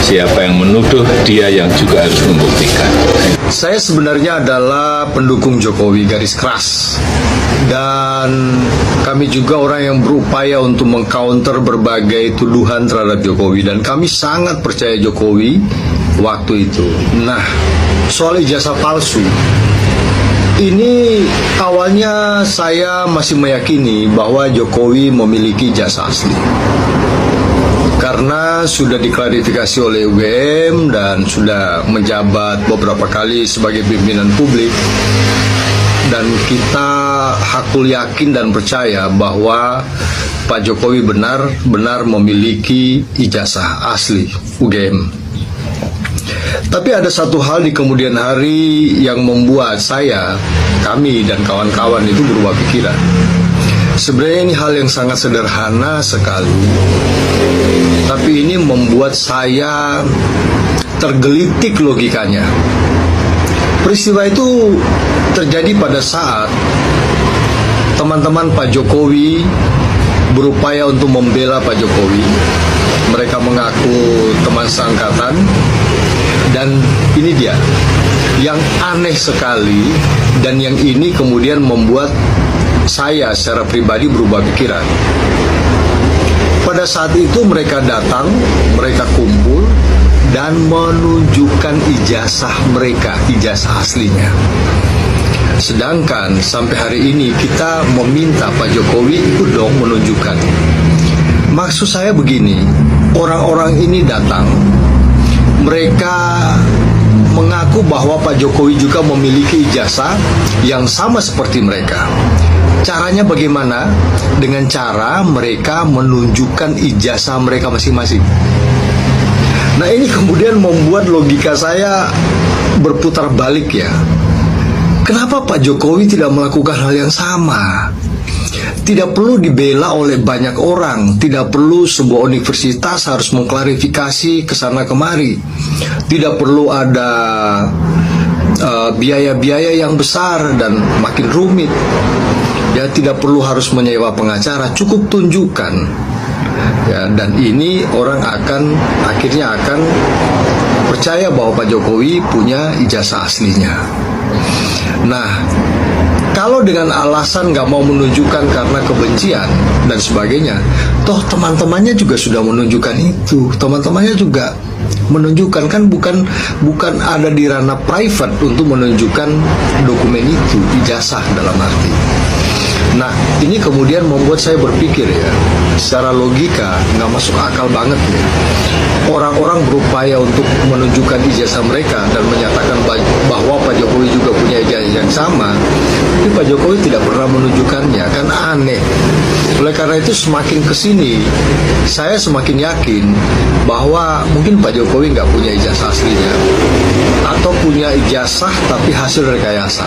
Siapa yang menuduh, dia yang juga harus membuktikan. Saya sebenarnya adalah pendukung Jokowi garis keras. Dan kami juga orang yang berupaya untuk mengcounter berbagai tuduhan terhadap Jokowi. Dan kami sangat percaya Jokowi waktu itu. Nah, soal ijazah palsu, ini awalnya saya masih meyakini bahwa Jokowi memiliki ijazah asli. Karena sudah diklarifikasi oleh UGM dan sudah menjabat beberapa kali sebagai pimpinan publik. Dan kita hakul yakin dan percaya bahwa Pak Jokowi benar-benar memiliki ijazah asli UGM. Tapi ada satu hal di kemudian hari yang membuat kami dan kawan-kawan itu berubah pikiran. Sebenarnya ini hal yang sangat sederhana sekali, tapi ini membuat saya tergelitik logikanya. Peristiwa itu terjadi pada saat teman-teman Pak Jokowi berupaya untuk membela Pak Jokowi. Mereka mengaku teman seangkatan. Dan ini dia yang aneh sekali, dan yang ini kemudian membuat saya secara pribadi berubah pikiran. Pada saat itu mereka datang, mereka kumpul dan menunjukkan ijazah mereka, ijazah aslinya. Sedangkan sampai hari ini kita meminta Pak Jokowi ikut dong menunjukkan. Maksud saya begini, orang-orang ini datang, mereka mengaku bahwa Pak Jokowi juga memiliki ijazah yang sama seperti mereka. Caranya bagaimana? Dengan cara mereka menunjukkan ijazah mereka masing-masing. Nah, ini kemudian membuat logika saya berputar balik ya. Kenapa Pak Jokowi tidak melakukan hal yang sama? Tidak perlu dibela oleh banyak orang, tidak perlu sebuah universitas harus mengklarifikasi ke sana kemari. Tidak perlu ada biaya-biaya yang besar dan makin rumit. Ya, tidak perlu harus menyewa pengacara, cukup tunjukkan. Ya, dan ini orang akhirnya akan percaya bahwa Pak Jokowi punya ijazah aslinya. Nah, kalau dengan alasan nggak mau menunjukkan karena kebencian dan sebagainya, toh teman-temannya juga sudah menunjukkan itu. Teman-temannya juga menunjukkan, kan bukan ada di ranah private untuk menunjukkan dokumen itu, ijazah dalam arti. Nah, ini kemudian membuat saya berpikir ya, secara logika nggak masuk akal banget ya. Orang-orang berupaya untuk menunjukkan ijazah mereka dan menyatakan bahwa Pak Jokowi juga punya ijazah yang sama, tapi Pak Jokowi tidak pernah menunjukkannya, kan aneh. Oleh karena itu semakin kesini, saya semakin yakin bahwa mungkin Pak Jokowi nggak punya ijazah aslinya, atau punya ijazah tapi hasil rekayasa.